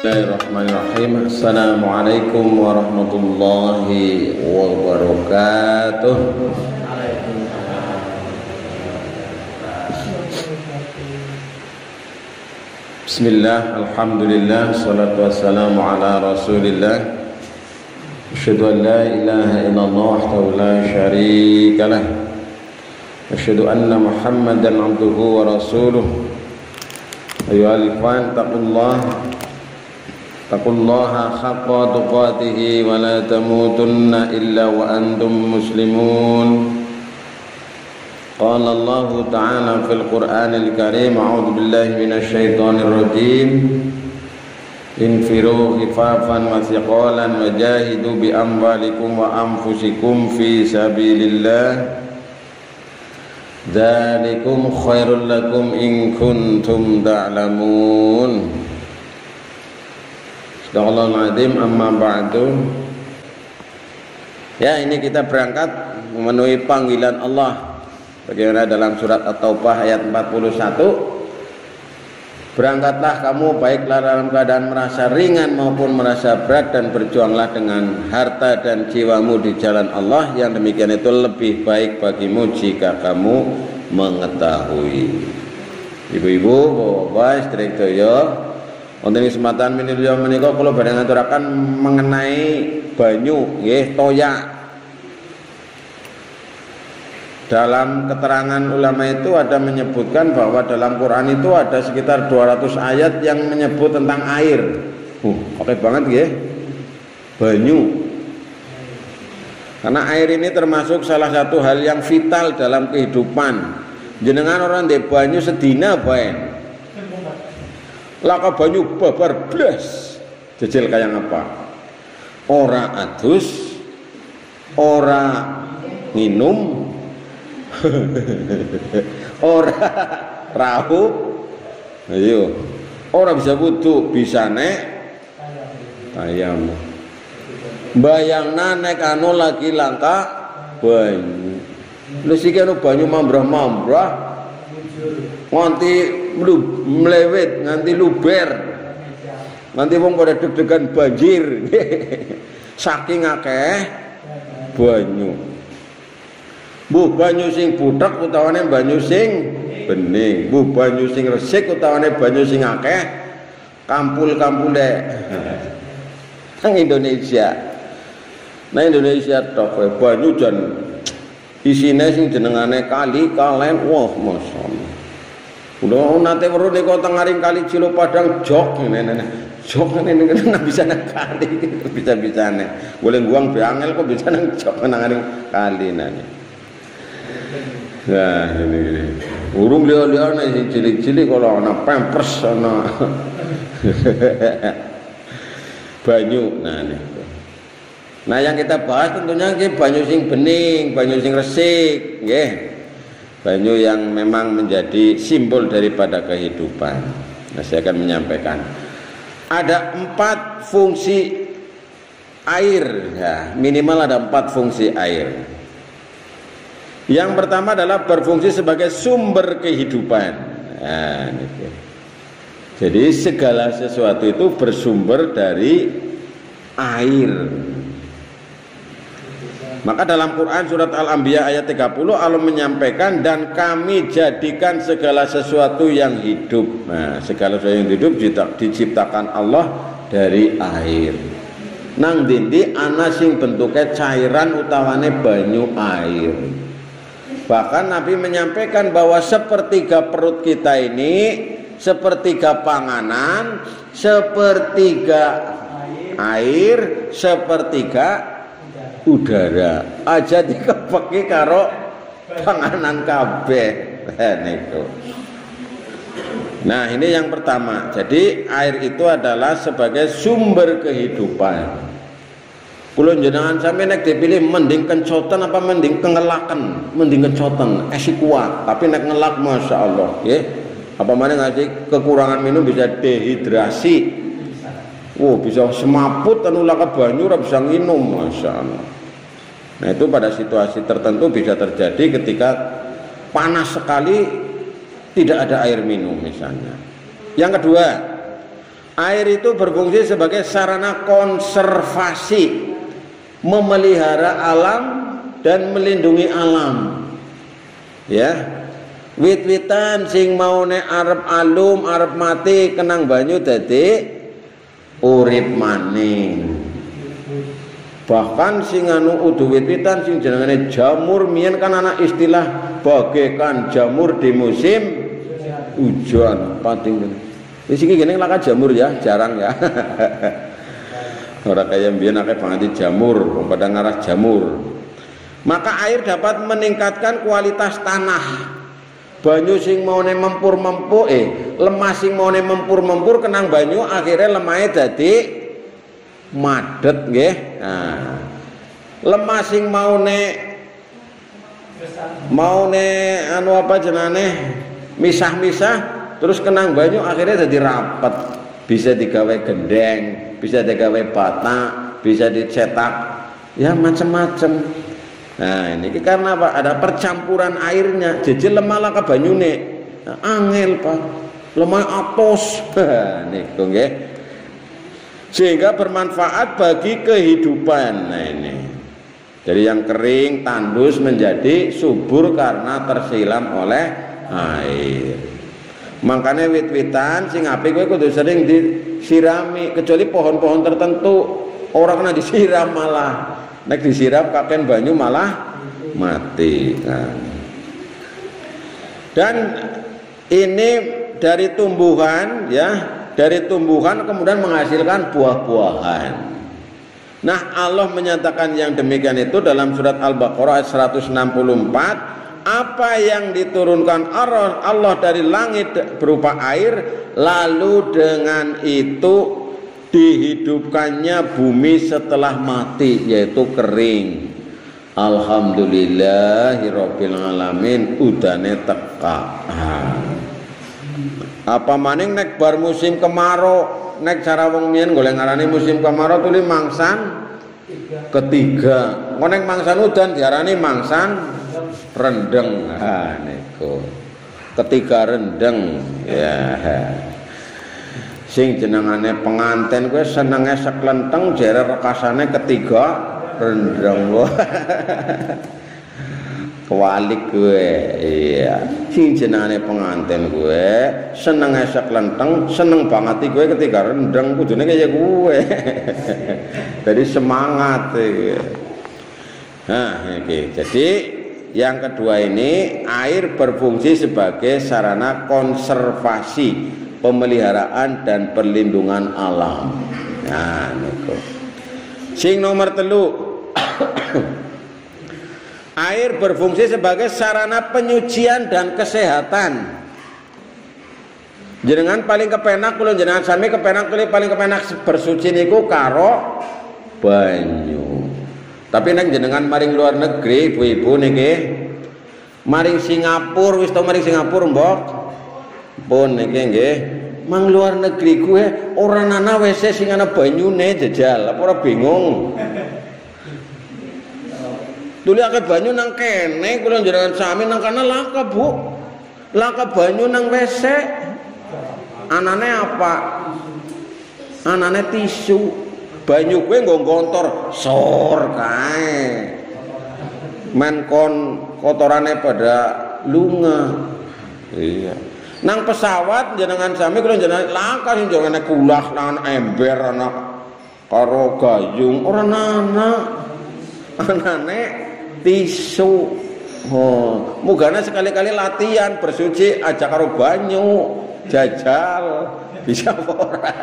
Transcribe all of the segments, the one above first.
Bismillahirrahmanirrahim. Assalamualaikum warahmatullahi wabarakatuh. Bismillah, alhamdulillah, salatu wassalamu ala rasulillah. Asyhadu an la ilaha illallah wahdahu la syarika lah. Asyhadu anna Muhammadan abduhu wa rasuluh. Ayyuhal ikhwan, taqullaha haqqa tuqatih wa la tamutunna illa wa antum muslimun. Qala Allah ta'ala fil Qur'anil Karim, a'udzu billahi minasy syaithanir rajim. Infiru khifafan wa thiqalan wajahidu bi amwalikum wa anfusikum fi sabilillah. Dzalikum khairul lakum in kuntum ta'lamun. Sadaqallahul azim. Amma ba'du. Ya, ini kita berangkat memenuhi panggilan Allah bagaimana dalam surat At-Taubah ayat 41. Berangkatlah kamu baiklah dalam keadaan merasa ringan maupun merasa berat, dan berjuanglah dengan harta dan jiwamu di jalan Allah, yang demikian itu lebih baik bagimu jika kamu mengetahui. Ibu-ibu, bapak-bapak, sedherek sedaya, wonten kesempatan menika menika kula badhe ngaturaken mengenai banyu nggih, toya. Dalam keterangan ulama itu ada menyebutkan bahwa dalam Quran itu ada sekitar 200 ayat yang menyebut tentang air. Oke banget nggih. Banyu. Karena air ini termasuk salah satu hal yang vital dalam kehidupan. Jenengan orang ndek banyu sedina bae. Laka banyu babar blas. Jejel kayak apa? Ora adus, ora minum, ora raup, ayo, ora bisa wudu, bisa nek tayamum. Bayangna nek anu lagi langka banyu. Lha sik anu banyu mambrah-mambrah nganti mlewet, nganti luber. Nanti wong pada deg-degan banjir. Saking akeh banyu. Mbuh banyu sing buthek utawane banyu sing bening, mbuh banyu sing resik utawane banyu sing akeh, kampul-kampule nang Indonesia. Nah Indonesia tok banyu jan isine sing jenengane kali kalen, wah masyaallah. Udah nate weruh nek tengaring kali Cilopadang jok ngene. Jok ngene nang bisa nang kali bisa-bisane. Boleh guang beangel kok bisa nang jok nang kali nane. Nah ini urung lihat nih cilik-cilik kalau ana pampers ana banyu. Nah yang kita bahas tentunya banyu sing bening, banyu sing resik, nggih. Banyu yang memang menjadi simbol daripada kehidupan. Nah saya akan menyampaikan ada 4 fungsi air, ya minimal ada 4 fungsi air. Yang pertama adalah berfungsi sebagai sumber kehidupan. Nah, gitu. Jadi segala sesuatu itu bersumber dari air. Maka dalam Quran surat Al-Anbiya ayat 30 Allah menyampaikan, dan kami jadikan segala sesuatu yang hidup. Nah, segala sesuatu yang hidup diciptakan Allah dari air. Nang dindi ana sing bentuknya cairan utawane banyu air. Bahkan Nabi menyampaikan bahwa sepertiga perut kita ini, sepertiga panganan, sepertiga air, sepertiga udara. Aja dikepeki karo panganan kabeh. Niku. Nah ini yang pertama. Jadi air itu adalah sebagai sumber kehidupan. Kulo jenengan sampe nek dipilih mending kencoten apa mending kengelaken? Mending kencoten, esi kuat, tapi nek ngelak masyaallah, nggih. Apa maneh ngasih kekurangan minum bisa dehidrasi. Bisa semaput anu laka banyu ora bisa nginum, masyaallah. Nah, itu pada situasi tertentu bisa terjadi ketika panas sekali tidak ada air minum misalnya. Yang kedua, Air itu berfungsi sebagai sarana konservasi, memelihara alam dan melindungi alam. Ya. Wit-witan sing maune arep alum, arep mati kenang banyu dadi urip maning. Bahkan sing anu udu wit-witan sing jenengane jamur, miyen kan ana istilah bagaikan jamur di musim hujan. Pating. Wis iki gene laka jamur ya, jarang ya. Ora kaya mbiyen akeh banget jamur, pada ngarah jamur. Maka air dapat meningkatkan kualitas tanah. Banyu sing maune mempur-mempur, lemah sing maune mempur-mempur kenang banyu akhirnya lemahe dadi madet nggih. Nah, lemah sing maune anu apa jenane misah-misah terus kenang banyu akhirnya jadi rapet, bisa digawe gendeng, bisa digawe bata, bisa dicetak ya macam-macam. Nah ini karena apa? Ada percampuran airnya. Jadi lemah lah ke banyune. Nah, angel pak, lemah atos. Niku nggih. Sehingga bermanfaat bagi kehidupan. Nah ini. Jadi yang kering tandus menjadi subur karena tersilam oleh air. Makanya wit-witan sing apik kowe kudu sering disirami, kecuali pohon-pohon tertentu orang kena disiram malah. Nek disiram kaken banyu malah mati. Nah. Dan ini dari tumbuhan ya, dari tumbuhan kemudian menghasilkan buah-buahan. Nah, Allah menyatakan yang demikian itu dalam surat Al-Baqarah ayat 164, apa yang diturunkan Allah dari langit berupa air, lalu dengan itu dihidupkannya bumi setelah mati, yaitu kering. Alhamdulillahirabbil alamin, udane teka. Apa maning nek bar musim kemarau, nek cara wong miyen golek ngarani musim kemarau tuli mangsan ketiga. Kok nek mangsan udan diarani mangsan rendeng. Ha niku. Ketiga rendeng ya. Sing jenengane penganten kowe senenge seklenteng jere rekasane ketiga rendeng. Kewalik kowe. Iya. Sing jenengane penganten kowe senenge seklenteng, seneng banget kowe ketiga rendeng kudune kaya kowe. Jadi semangat iki. Nah, iki. Jadi yang kedua ini air berfungsi sebagai sarana konservasi, pemeliharaan dan perlindungan alam. Nah, niku. Sing nomor 3. Air berfungsi sebagai sarana penyucian dan kesehatan. Jenengan paling kepenak kula jenengan sami kepenak paling kepenak bersuci niku karo banyu. Tapi nek jenengan maring luar negeri, ibu-ibu niki maring Singapura, wis to maring Singapura, mbok. Pun niki nggih, mang luar negeri kuwe ora ana WC sing ana banyune jajal, apa ora bingung. Dulu akeh banyu nang kene, kula njenengan sami nang kana laka, Bu. Laka banyu nang WC. Anane apa? Anane tisu. Banyu kuwe nggo gontor sor kae. Men kon kotorane pada lunga. Iya. Nang pesawat jenengan sami kula jenengan langkah sing jenengane kulah lan ember ana karo gayung ora ana. Anane tisu. Oh, mugane sekali-kali latihan bersuci aja karo banyu, jajal bisa ora.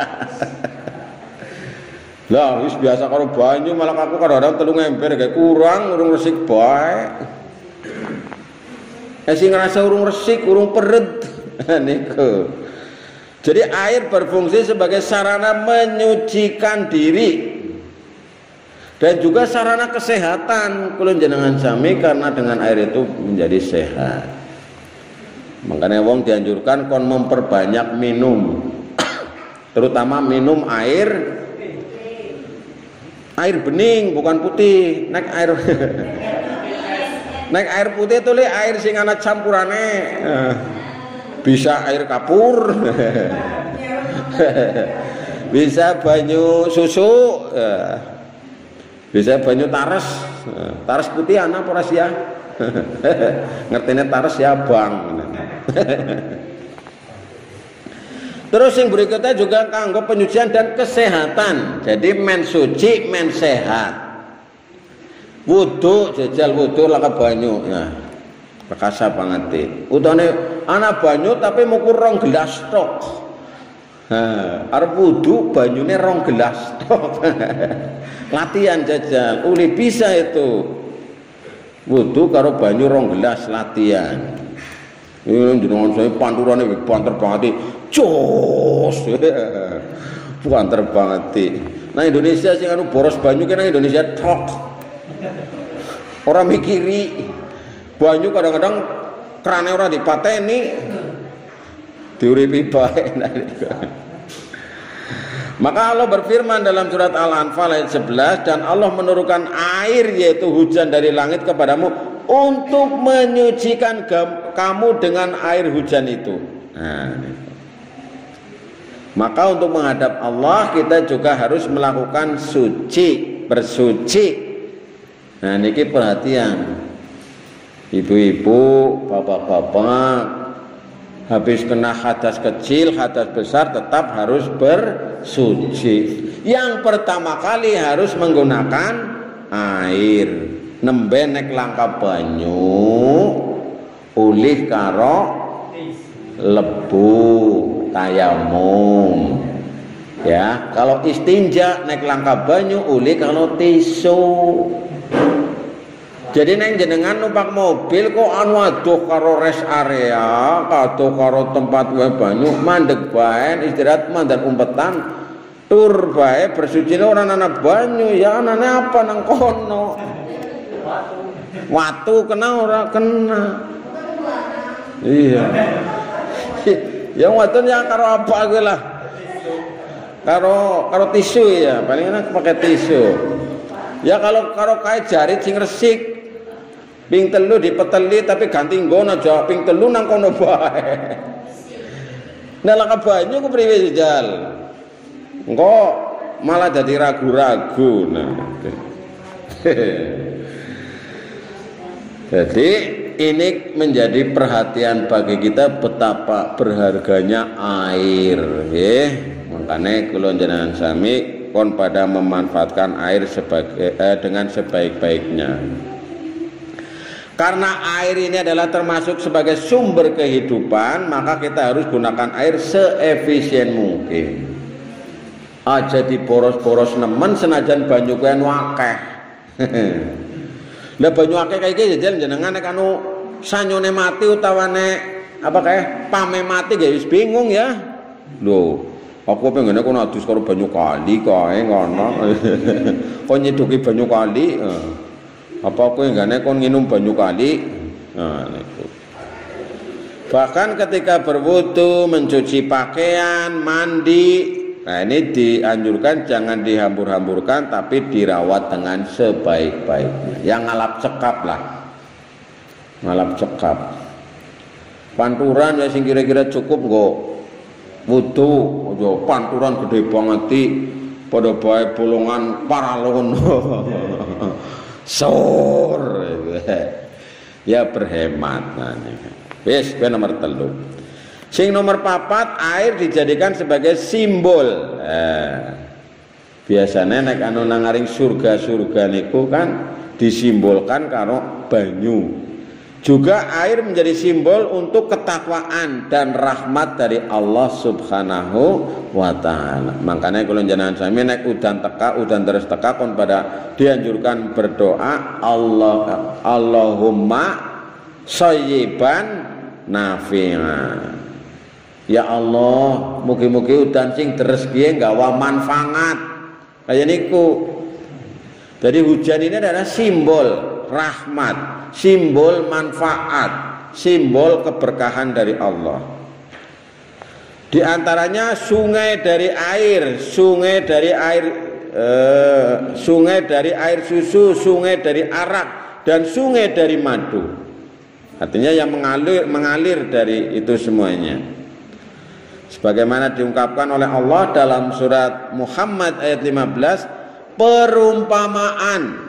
Lah wis biasa karo banyu malah aku kadang-kadang telung ember kayak kurang urung resik bae. Sing ngerasa urung resik, urung peret. Niku. Jadi air berfungsi sebagai sarana menyucikan diri dan juga sarana kesehatan kula jenengan sami, karena dengan air itu menjadi sehat. Makanya wong dianjurkan kon memperbanyak minum, terutama minum air bening bukan putih. Nek air putih itu le air sing ana campurane. Bisa air kapur. bisa banyu susu, bisa banyu tares, tares putih ana apa ya? Ngertine tares ya bang. Terus yang berikutnya juga kanggo penyucian dan kesehatan. Jadi men suci, men sehat. Wudu, jajal wudu laka banyu. Nah, perkasa banget. Utane ana banyu tapi mukur 2 gelas tok. Arep wudu banyune 2 gelas tok. Latihan jajal, uli bisa itu. Wudu karo banyu 2 gelas latihan. Ini jenengan saya panturane banter banget. Jos. Banter banget. Nah Indonesia sing anu boros banyu kena Indonesia tok. Orang mikiri banyu kadang-kadang krane ora dipateni. Diuripi bae. Maka Allah berfirman dalam surat Al-Anfal ayat 11, dan Allah menurunkan air yaitu hujan dari langit kepadamu untuk menyucikan kamu dengan air hujan itu. Nah, maka untuk menghadap Allah kita juga harus melakukan suci, bersuci. Nah, niki perhatian. Ibu-ibu, bapak-bapak, habis kena hadas kecil, hadas besar tetap harus bersuci. Yang pertama kali harus menggunakan air. Nembe nek langka banyu ulih karo lebu tayamum. Ya, kalau istinja nek langka banyu ulih kalau tisu. Jadi neng jenengan numpak mobil kok anu aduh karo rest area, kado karo tempat wae banyu, mandeg bae istirahat mandan umpetan, tur bae bersucine ora ana banyu, ya anane apa nang kono? Watu kena ora kena. Iya. Yang watu ya karo apa gue lah? Karo tisu ya, paling enak pakai tisu. Ya kalau kae jarit sing resik. Ping telu dipeteli tapi ganti nggon aja ping telu nang kono bae. Nah laka banyu ku priwe jajal. Engko malah jadi ragu-ragu. Nah. Jadi ini menjadi perhatian bagi kita betapa berharganya air, nggih. Makanya kula jenengan sami kon pada memanfaatkan air dengan sebaik-baiknya. Karena air ini adalah termasuk sebagai sumber kehidupan, maka kita harus gunakan air seefisien mungkin. Aja diboros-boros nemen senajan banyu kuwi akeh. Lah banyu akeh kae iki jenengan nek anu sanyone mati utawane apa kae pame mati nggih wis bingung ya. Lho, aku pengen kono adus karo banyu kali kae ngono. Kok nyeduki banyu kali, apa kowe enggane kon nginum banyu kali? Nah, niku. Bahkan ketika berwudu, mencuci pakaian, mandi, nah ini dianjurkan jangan dihambur-hamburkan tapi dirawat dengan sebaik-baiknya. Yang ngalap cekap lah. Ngalap cekap. Panturan ya sing kira-kira cukup kok. Wudu, aja panturan gede banget pada bae bolongan paralon. Sor. Ya berhemat nah. Wis nomor 3. Sing nomor 4, air dijadikan sebagai simbol. Biasanya nek anu nangaring surga-surga niku kan disimbolkan karo banyu. Juga air menjadi simbol untuk ketakwaan dan rahmat dari Allah Subhanahu wa taala. Makanya kalau jenengan sami nek udan terus teka kon pada dianjurkan berdoa Allahumma shayyiban nafi'a. Ya Allah, mugi-mugi udan sing deres piye nggawa manfaat. Kaya niku. Jadi hujan ini adalah simbol rahmat, simbol manfaat, simbol keberkahan dari Allah. Di antaranya sungai dari air susu, sungai dari arak, dan sungai dari madu. Artinya yang mengalir dari itu semuanya. Sebagaimana diungkapkan oleh Allah dalam surat Muhammad ayat 15, perumpamaan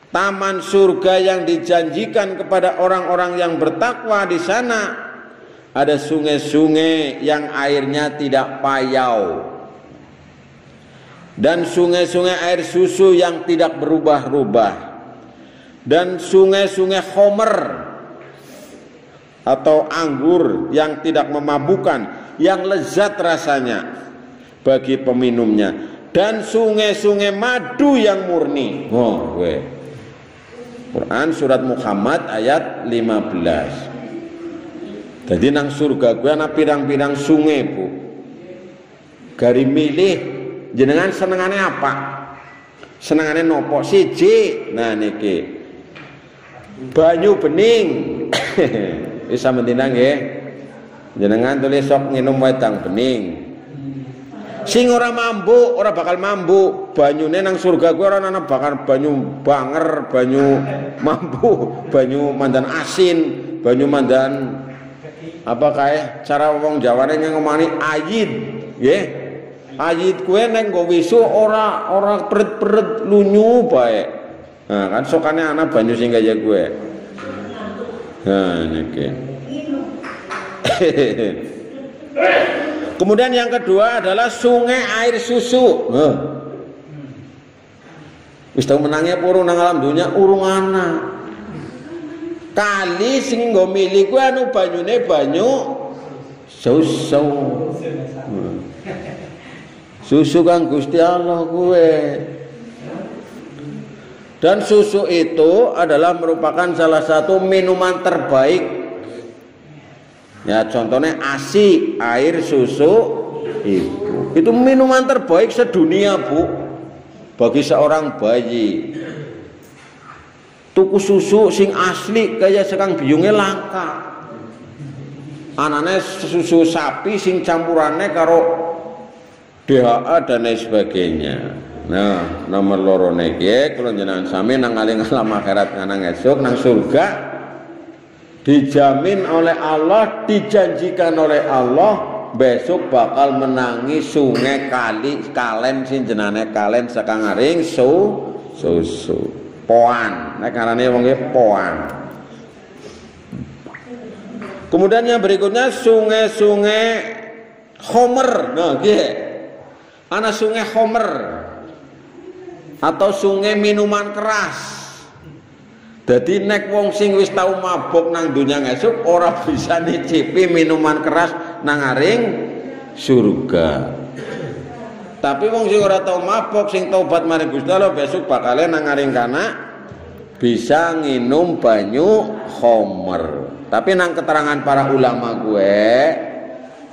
taman surga yang dijanjikan kepada orang-orang yang bertakwa di sana, ada sungai-sungai yang airnya tidak payau dan sungai-sungai air susu yang tidak berubah-ubah dan sungai-sungai khomer atau anggur yang tidak memabukkan, yang lezat rasanya bagi peminumnya, dan sungai-sungai madu yang murni. Quran surat Muhammad ayat 15. Jadi nang surga gue ana pirang-pirang sungai, Bu. Gari milih jenengan senengane apa? Senengane nopo? Siji. Nah niki banyu bening. Bisa mentina nggih. Jenengan tulis sok nginum wedang bening. Sing ora mambu, ora bakal mambu. Banyune nang surga kuwi ora ana bakal banyu banger, banyu mambu, banyu mandan asin, banyu mandan apa kae cara wong Jawane ngomani ayit, nggih. Ayit kuwi nek nggo wisu ora peret-peret lunyu bae. Nah, kan sokane ana banyu sing kaya kuwi. Nah, niki. Kemudian yang kedua adalah sungai air susu. Wis tau menangnya purung nang alam dunya urung ana. Kali sing nggo mili kuwi anu banyune banyu susu. Susu kang Gusti Allah kuwi. Dan susu itu adalah merupakan salah satu minuman terbaik. Ya contohnya ASI, air susu ibu. Itu minuman terbaik sedunia, Bu. Bagi seorang bayi. Tuku susu sing asli kayak sekang biyunge langka. Anane susu sapi sing campurannya karo DHA dan lain sebagainya. Nah, nomor loro niki kula jenengan sami nang aling alam akhirat nang esuk nang surga, dijamin oleh Allah, dijanjikan oleh Allah besok bakal menangi sungai kali kalen sing jenane kalen sekang aring susu poan nek karane wong poan. Kemudian yang berikutnya sungai-sungai khomer. Nah nggih ana sungai khomer atau sungai minuman keras. Jadi nek wong sing wis tau mabuk nang dunya ngesuk ora bisa nyicipi minuman keras nang aring surga. Tapi wong sing ora tau mabuk sing taubat maring Gusti Allah besok bakale nang aring kana bisa nginum banyu khomer. Tapi nang keterangan para ulama gue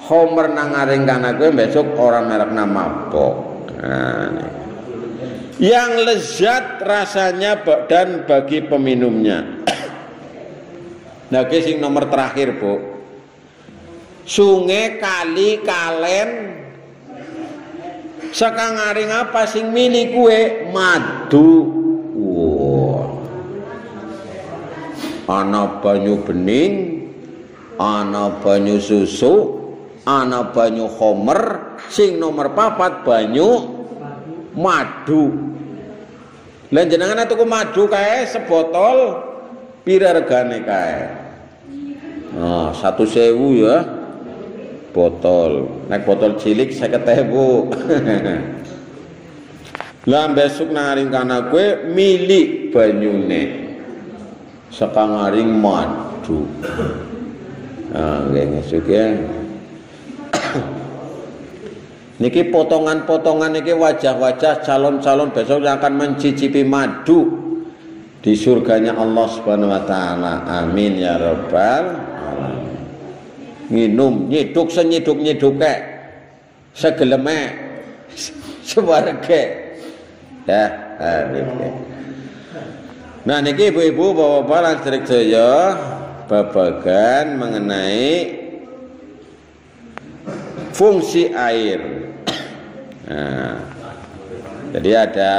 khomer nang aring kana gue besok ora merekna mabuk. Nah, yang lezat rasanya dan bagi peminumnya. Nah, sing nomor terakhir, Bu. Sungai kali kalen sekang aring apa sing mili kue madu. Wow. Ana banyu bening, ana banyu susu, ana banyu khomer, sing nomor 4 banyu madu. Lan jenengan tuku madu kae sebotol pira regane kae? Nah, 1.000 ya. Botol. Nek botol cilik 50.000. Lah besok nang aring kana kowe milik banyune. Sekang aring madu. Nah, nggih ngesuk ya. Niki potongan-potongan niki wajah-wajah calon-calon besok yang akan mencicipi madu di surganya Allah Subhanahu wa taala. Amin ya rabbal alamin. Nginum nyiduk senyiduk-nyiduke segeleme sewarge. Ya, niki. Nah niki ibu-ibu bapak-bapak lan sedaya babagan mengenai fungsi air. Nah, jadi ada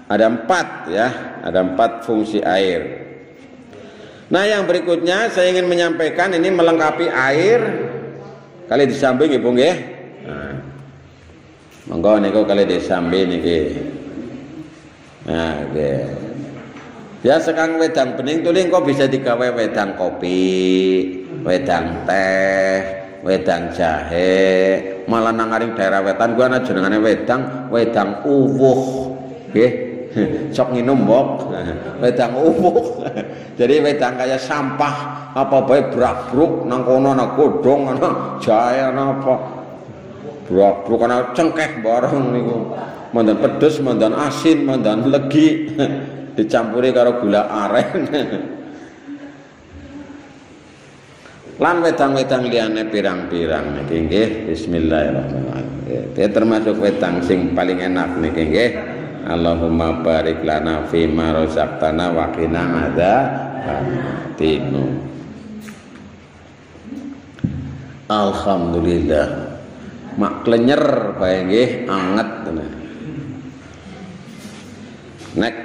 4 ya, ada 4 fungsi air. Nah yang berikutnya saya ingin menyampaikan ini melengkapi air kali disambi nggih Bu nggih. Nah. Monggo niku kali disambi niki. Nah, nggih. Ya sekang wedang bening tuling kok bisa digawe wedang kopi, wedang teh, wedang jahe. Malah nang ngaring daerah wetan gua ana jenengane wedang uwuh. Nggih. Sok nginum mbok. Wedang uwuh. Jadi wedang kayak sampah apa bae brak-bruk nang kono ana godhong ana jahe ana apa. Brak-bruk ana cengkeh bareng niku. Mandan pedes, mandan asin, mandan legi. Dicampuri karo gula aren. Lan wedang-wedang liyane pirang-pirang niki nggih. Bismillahirrahmanirrahim. Iki termasuk wedang sing paling enak niki nggih. Allahumma barik lana fi ma razaqtana wa qina adzabannar. Alhamdulillah. Mak klenyer bae nggih anget tenan. Nek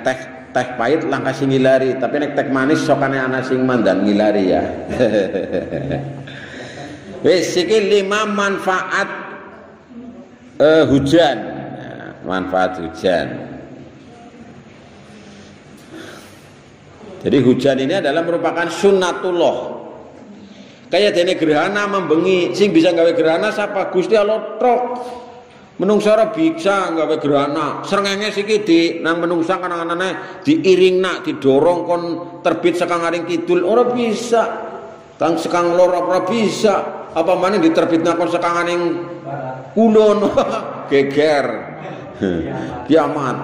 teh pahit langkah sing ngilari, tapi nek teh manis sokane ana sing mandan ngilari ya. Wis iki 5 manfaat hujan. Manfaat hujan. Jadi hujan ini adalah merupakan sunnatullah. Kayak dene gerhana membengi, sing bisa gawe gerhana sapa? Gusti Allah tok. Menungsa ora bisa gawe gerhana. Srengenge siki di nang menungsa kanang-kanane diiringna, didorong kon terbit sekang aring kidul ora bisa. Kang sekang lor ora bisa. Apa maneh diterbitna kon sekang aring kulon. Geger. Kiamat.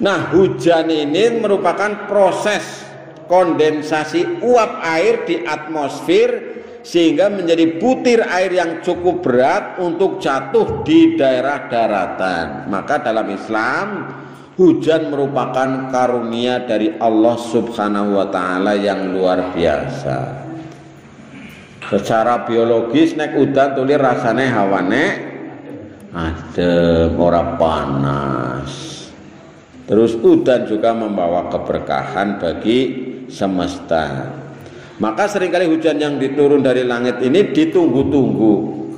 Nah, hujan ini merupakan proses kondensasi uap air di atmosfer sehingga menjadi butir air yang cukup berat untuk jatuh di daerah daratan. Maka dalam Islam hujan merupakan karunia dari Allah Subhanahu wa taala yang luar biasa. Secara biologis nek udan tulir rasane hawane adem, ora panas. Terus udan juga membawa keberkahan bagi semesta. Maka seringkali hujan yang diturun dari langit ini ditunggu-tunggu.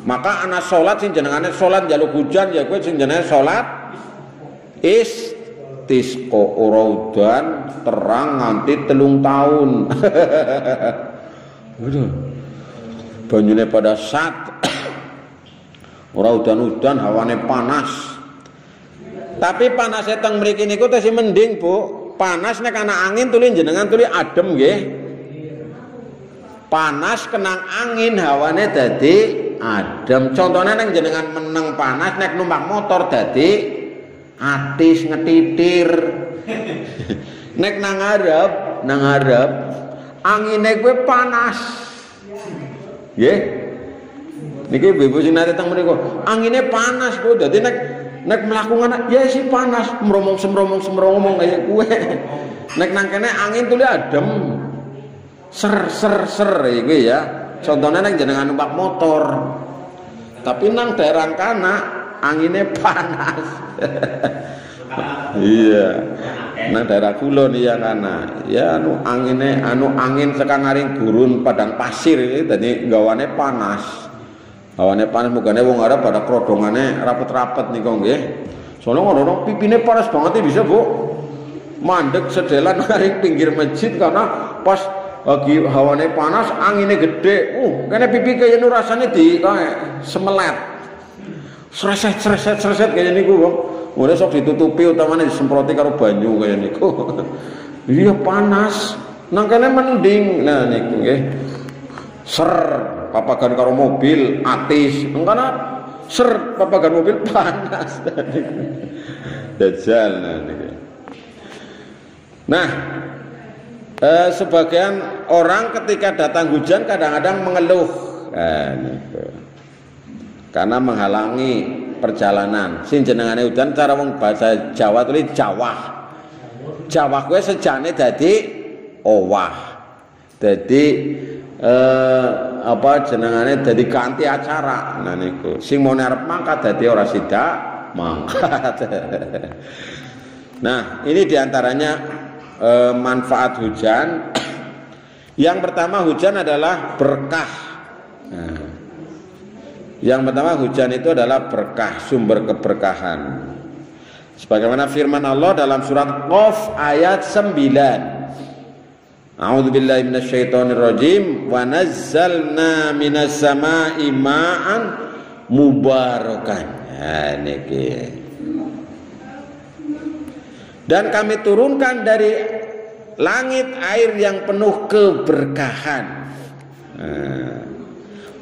Maka anak sholat sing jenengane sholat jaluk hujan ya kowe sing jenenge sholat istisqa ora udan terang nganti 3 tahun. Waduh. Banyune pada sat. Ora udan-udan hawane panas. Tapi panasnya teng mriki niku tesih mending, Bu. Panas nek ana angin tuli jenengan tuli adem nggih. Panas kenang angin hawane dadi adem. Contohnya nek jenengan meneng panas nek numpak motor dadi atis ngetitir. Nek nang ngarep angine kuwi panas. Nggih. Niki ibu sing nate teng mriku, angine panas, Bu. Dadi nek mlaku ya sih panas, semromong kaya kue. Nek nang kene angin tuli adem. Ser iki ya. Contohnya nek jenengan numpak motor. Tapi nang daerah kana angine panas. Iya. Nang daerah kulon iya kana. Ya angin sekang aring gurun padang pasir iki dadi gawane panas. Hawane panas mugane wong Arab pada krodongane rapet-rapet niku nggih. Soale ngono pipine panas banget bisa, Bu. Mandek sedelan nang pinggir masjid karena pas lagi hawane panas, angine gede. Kene pipi kaya nu rasane di kae semelet. Sreset kaya niku, Bang. Mulai sok ditutupi utamane disemproti karo banyu kaya niku. Iya panas. Nang kene mending. Nah niku nggih. Papagan karo mobil atis, engkana papagan mobil panas. Dajjal nah, sebagian orang ketika datang hujan kadang-kadang mengeluh, karena menghalangi perjalanan. Sing jenengane udan cara wong bahasa Jawa tulis jawah. Jawah kuwi sejane dadi owah. Dadi apa jenengane dadi kanthi acara. Nah niku sing mau arep mangkat dadi ora sida mangkat. Nah, ini diantaranya manfaat hujan. Yang pertama, hujan adalah berkah Nah, yang pertama, hujan itu adalah berkah, sumber keberkahan. Sebagaimana firman Allah dalam surat Qaf ayat 9. A'udzubillahi minasyaitonirrajim. Wa nazzalna minas sama'i ma'an mubarakan. Nah, niki. Dan kami turunkan dari langit air yang penuh keberkahan.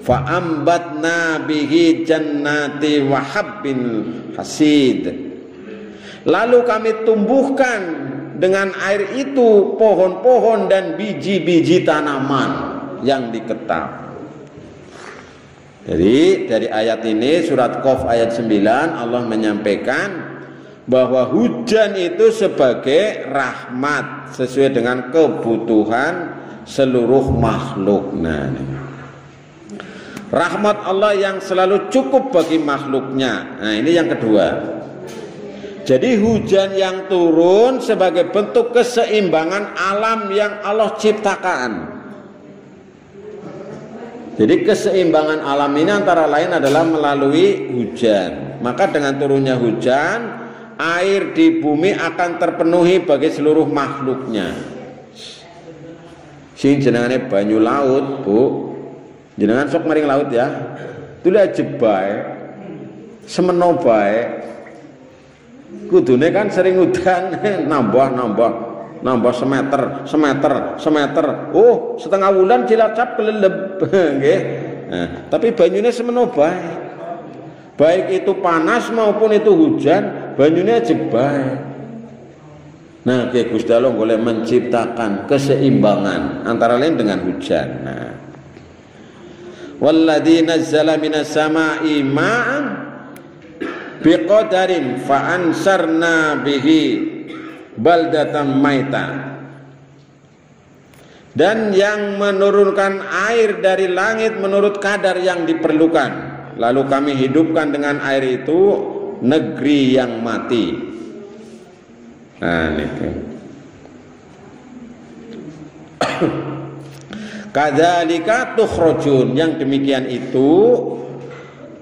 Fa'ambatna bihi jannati wa habbin hasid. Lalu kami tumbuhkan dengan air itu pohon-pohon dan biji-biji tanaman yang diketap. Jadi dari ayat ini, surat Qaf ayat 9, Allah menyampaikan bahwa hujan itu sebagai rahmat sesuai dengan kebutuhan seluruh makhluk. Nah, rahmat Allah yang selalu cukup bagi makhluknya. Nah, ini yang kedua. Jadi hujan yang turun sebagai bentuk keseimbangan alam yang Allah ciptakan. Jadi keseimbangan alam ini antara lain adalah melalui hujan. Maka dengan turunnya hujan, air di bumi akan terpenuhi bagi seluruh makhluknya. Sing jenengane banyu laut, Bu. Jenengan sok maring laut ya. Tule jebae. Semeno bae. Kudune kan sering udan nambah semeter. Oh, setengah bulan Cilacap kelelep nggih. Nah, tapi banyune semeno bae. Baik itu panas maupun itu hujan, banyune jebae. Nah, Gusti Allah boleh menciptakan keseimbangan antara lain dengan hujan. Nah, walladzi nazzala minas sama'i ma'an biqadarin fa'ansarna bihi baldatan maita. Dan yang menurunkan air dari langit menurut kadar yang diperlukan, lalu kami hidupkan dengan air itu negeri yang mati. Nah, ini kadzalika tukhrajun, yang demikian itu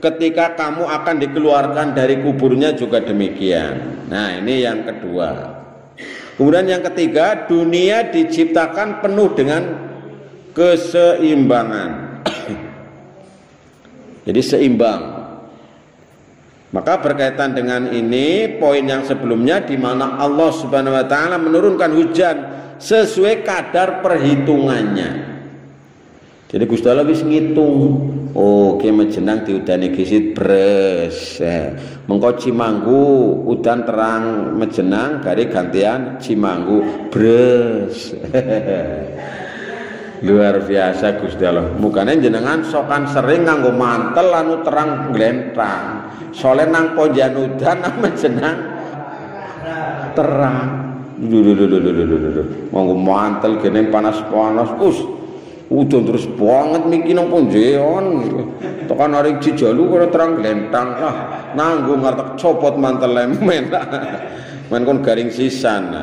ketika kamu akan dikeluarkan dari kuburnya juga demikian. Nah, ini yang kedua. Kemudian yang ketiga, dunia diciptakan penuh dengan keseimbangan. Jadi seimbang. Maka berkaitan dengan ini poin yang sebelumnya, di mana Allah Subhanahu wa taala menurunkan hujan sesuai kadar perhitungannya. Jadi Gusti Allah wis ngitung. Oh, ki menjenang diudani gisit bres. Mengko Cimanggu udan terang menjenang gari gantian Cimanggu bres. Luar biasa Gusti Allah. Mukane jenengan sokan sering nganggo mantel anu terang glentang. Soale nang ponjan udan menjenang terang. Nganggo mantel gene panas-panas. Udan terus banget miki nang ponjeon. Tekan arek Cijalu karo terang glentang. Nanggung ngarep copot mantel men. Men kon garing sisan.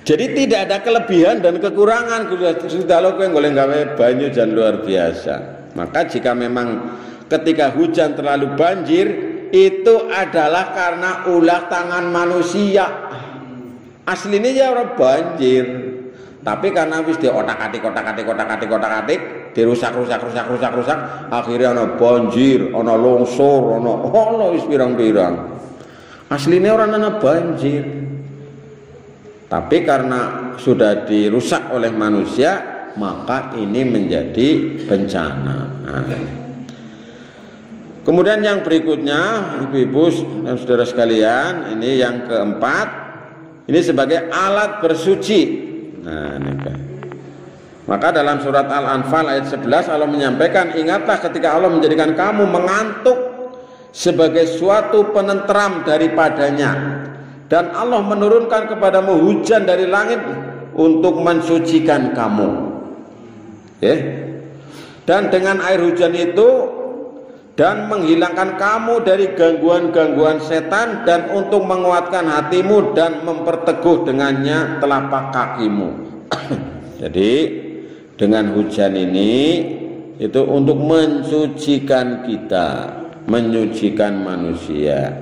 Jadi tidak ada kelebihan dan kekurangan. Sudah lo kowe golek gawe banyu jan luar biasa. Maka jika memang ketika hujan terlalu banjir, itu adalah karena ulah tangan manusia. Aslinya ya orang banjir. Tapi karena wis diotak-atik, dirusak, akhirnya ana banjir, ana longsor, ana wis pirang-pirang. Aslinya orang ana banjir. Tapi karena sudah dirusak oleh manusia, maka ini menjadi bencana. Nah. Kemudian yang berikutnya, ibu-ibu dan saudara sekalian, ini yang keempat, ini sebagai alat bersuci. Nah, maka dalam surat Al-Anfal ayat 11 Allah menyampaikan, ingatlah ketika Allah menjadikan kamu mengantuk sebagai suatu penenteram daripadanya, dan Allah menurunkan kepadamu hujan dari langit untuk mensucikan kamu. Dan dengan air hujan itu dan menghilangkan kamu dari gangguan-gangguan setan, dan untuk menguatkan hatimu dan memperteguh dengannya telapak kakimu. Jadi dengan hujan ini itu untuk mensucikan kita, menyucikan manusia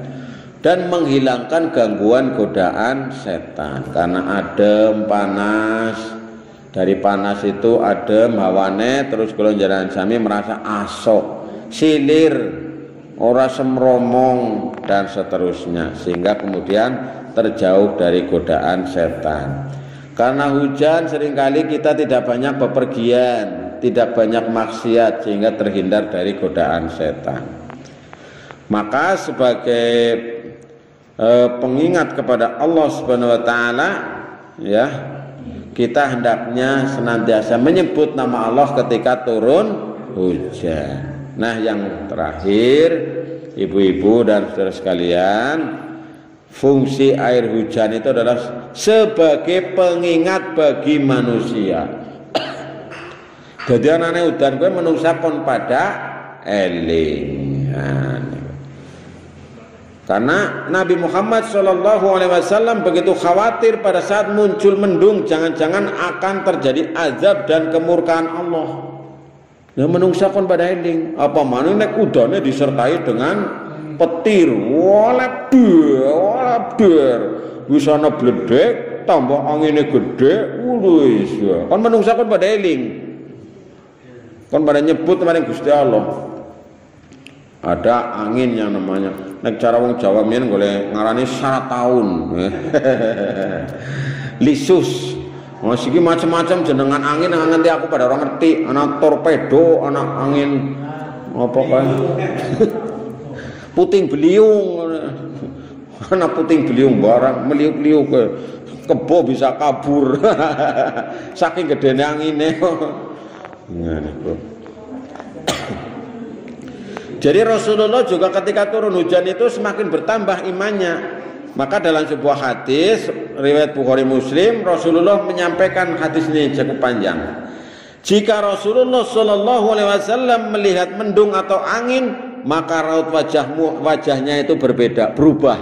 dan menghilangkan gangguan godaan setan. Karena adem, panas, dari panas itu adem hawane, terus kalau jalan sami merasa asok, silir, ora semromong dan seterusnya, sehingga kemudian terjauh dari godaan setan. Karena hujan seringkali kita tidak banyak bepergian, tidak banyak maksiat, sehingga terhindar dari godaan setan. Maka sebagai pengingat kepada Allah Subhanahu wa taala, ya, kita hendaknya senantiasa menyebut nama Allah ketika turun hujan. Nah, yang terakhir, ibu-ibu dan saudara sekalian, fungsi air hujan itu adalah sebagai pengingat bagi manusia. Jadi anane udan kowe menungsa kon pada eling. Karena Nabi Muhammad SAW begitu khawatir pada saat muncul mendung, jangan-jangan akan terjadi azab dan kemurkaan Allah. Nah, menungsa kon pada eling. Apa mana nek udane disertai dengan petir, walabder, wisana bledek, tambah anginnya gede, wis ya. Kon menungsa kon pada eling. Kon pada nyebut kemarin Gusti Allah. Ada angin yang namanya, nek cara wong Jawa mien golek ngarani sarataun. Lisus. Mas iki macam-macam jenengan angin yang nanti aku pada orang ngerti, ana torpedo, ana angin apa kae. Puting beliung, anak puting beliung barang meliuk-liuk kebo bisa kabur saking gedene angine. Jadi Rasulullah juga ketika turun hujan itu semakin bertambah imannya. Maka dalam sebuah hadis riwayat Bukhari Muslim, Rasulullah menyampaikan hadis ini cukup panjang. Jika Rasulullah SAW melihat mendung atau angin, maka raut wajahnya itu berubah.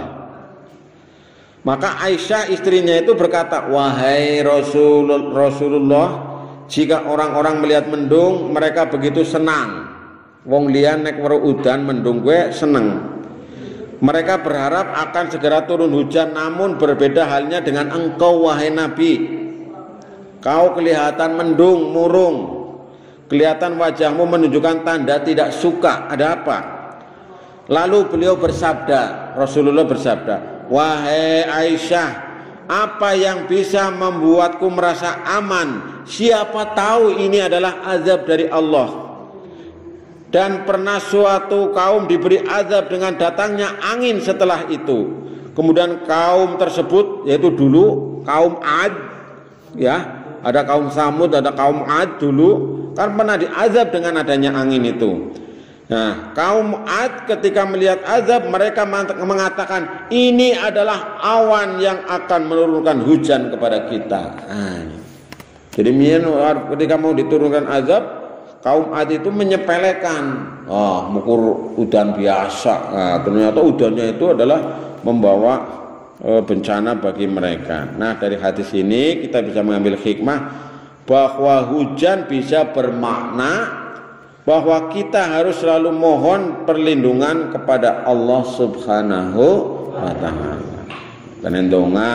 Maka Aisyah istrinya itu berkata, wahai Rasulullah, jika orang-orang melihat mendung, mereka begitu senang. Wong liyan nek weruh udan mendung gue seneng. Mereka berharap akan segera turun hujan, namun berbeda halnya dengan engkau wahai Nabi. Kau kelihatan mendung, murung. Kelihatan wajahmu menunjukkan tanda tidak suka. Ada apa? Lalu beliau bersabda, Rasulullah bersabda, wahai Aisyah, apa yang bisa membuatku merasa aman? Siapa tahu ini adalah azab dari Allah. Dan pernah suatu kaum diberi azab dengan datangnya angin setelah itu. Kemudian kaum tersebut, yaitu dulu kaum Ad, ya, ada kaum Samud, ada kaum Ad dulu, kan pernah diazab dengan adanya angin itu. Nah, kaum Ad ketika melihat azab, mereka mengatakan ini adalah awan yang akan menurunkan hujan kepada kita. Jadi ketika mau diturunkan azab, kaum Ad itu menyepelekan, mukur udan biasa. Nah, ternyata udannya itu adalah membawa bencana bagi mereka. Nah, dari hadis ini kita bisa mengambil hikmah bahwa hujan bisa bermakna bahwa kita harus selalu mohon perlindungan kepada Allah Subhanahu wa taala. Dan ndonga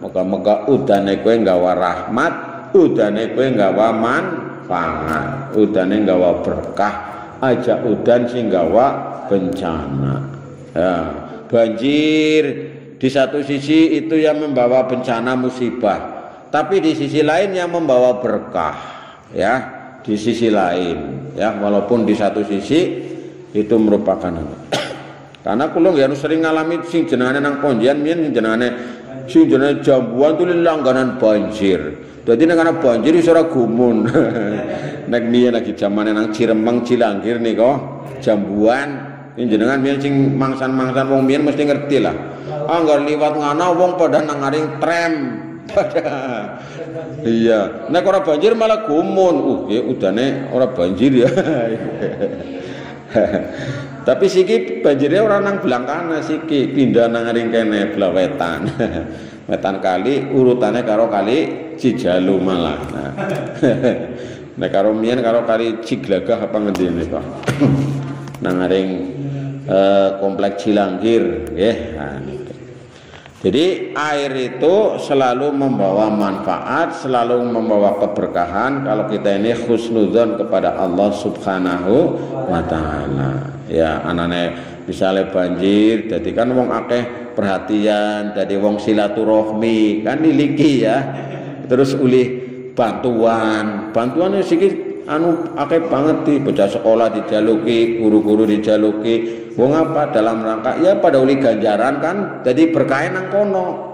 moga-moga udane kowe nggawa rahmat, udane kowe nggawa manfaat, udane nggawa berkah, aja udan sing nggawa bencana. Ya, banjir di satu sisi itu yang membawa bencana musibah, tapi di sisi lain yang membawa berkah, ya. Di sisi lain, ya, walaupun di satu sisi itu merupakan karena kula ya sering ngalami sing jenengane nang Pontian mien jenengane sing jenenge Jambuan tuh langganan banjir. Dadi nek ana banjir wis ora gumun. Nek mien lagi zamane nang Ciremeng Cilanggir nika Jambuan jenengan mien sing mangsan-mangsan wong mien mesti ngerti lah. Anggar liwat ngana wong padha nang ngaring trem. Iya, nek ora banjir malah gumun. Ya udane ora banjir ya. Tapi siki banjirnya ora nang Blangkana siki, pindah nang ring kene Blawetan. Wetan kali urutane karo kali Cijalu malah. Nah. Nek karo mien karo kali Ciglagah apa ngendi nika. Nang aring kompleks Cilanggir nggih. Nah, jadi air itu selalu membawa manfaat, selalu membawa keberkahan kalau kita ini husnudzon kepada Allah Subhanahu wa taala. Ya, anane misalnya banjir, jadi kan wong akeh perhatian, jadi wong silaturahmi, kan niliki ya. Terus ulih bantuan sikit anu akeh banget di bocah sekolah dijaluki, guru-guru dijaluki. Wong apa dalam rangka ya pada uli ganjaran kan, jadi berkah nang kono.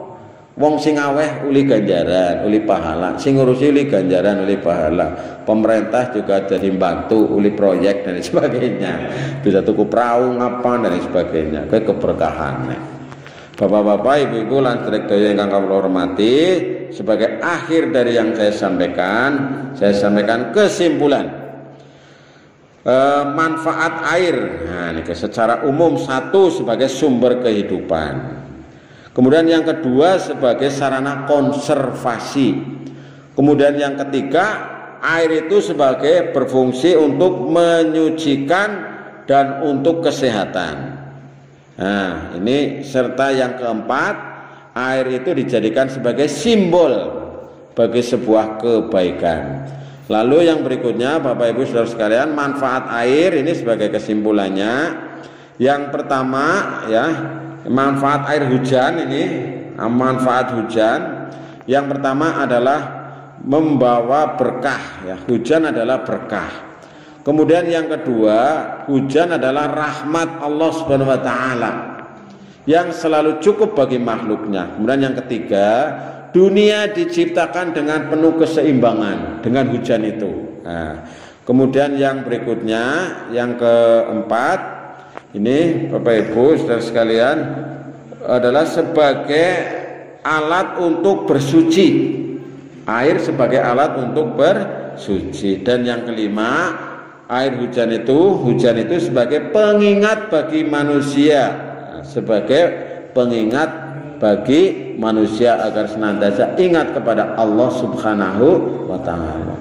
Wong sing aweh uli ganjaran, uli pahala, sing ngurusi uli ganjaran, uli pahala. Pemerintah juga jadi bantu uli proyek dan sebagainya. Bisa tuku perahu ngapa dan sebagainya. Keberkahan. Bapak-bapak, ibu-ibu lan sedaya ingkang kula hormati, sebagai akhir dari yang saya sampaikan kesimpulan. Manfaat air, nah ini secara umum satu sebagai sumber kehidupan, kemudian yang kedua sebagai sarana konservasi, kemudian yang ketiga air itu sebagai berfungsi untuk menyucikan dan untuk kesehatan. Nah ini serta yang keempat, air itu dijadikan sebagai simbol bagi sebuah kebaikan. Lalu yang berikutnya Bapak Ibu Saudara sekalian, manfaat air ini sebagai kesimpulannya. Yang pertama ya, manfaat air hujan ini, manfaat hujan. Yang pertama adalah membawa berkah ya, hujan adalah berkah. Kemudian yang kedua, hujan adalah rahmat Allah Subhanahu wa taala yang selalu cukup bagi makhluknya. Kemudian yang ketiga, dunia diciptakan dengan penuh keseimbangan dengan hujan itu. Nah, kemudian yang berikutnya, yang keempat, ini Bapak Ibu Saudara sekalian adalah sebagai alat untuk bersuci. Air sebagai alat untuk bersuci. Dan yang kelima, air hujan itu sebagai pengingat bagi manusia, sebagai pengingat bagi manusia agar senantiasa ingat kepada Allah Subhanahu wa taala.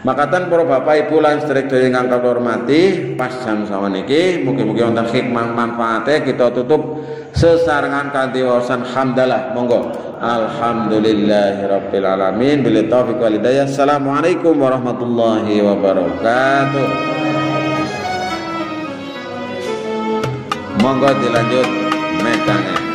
Makatan para bapak ibu lan sedherek ingkang kula hormati, pas jam sawaniki mugi-mugi wonten hikmah manfaate kita tutup sesarengan kanthi wawasan hamdalah. Monggo. Alhamdulillahirabbil alamin bil taufiq wal hidayah. Assalamualaikum warahmatullahi wabarakatuh. Monggo dilanjut medane.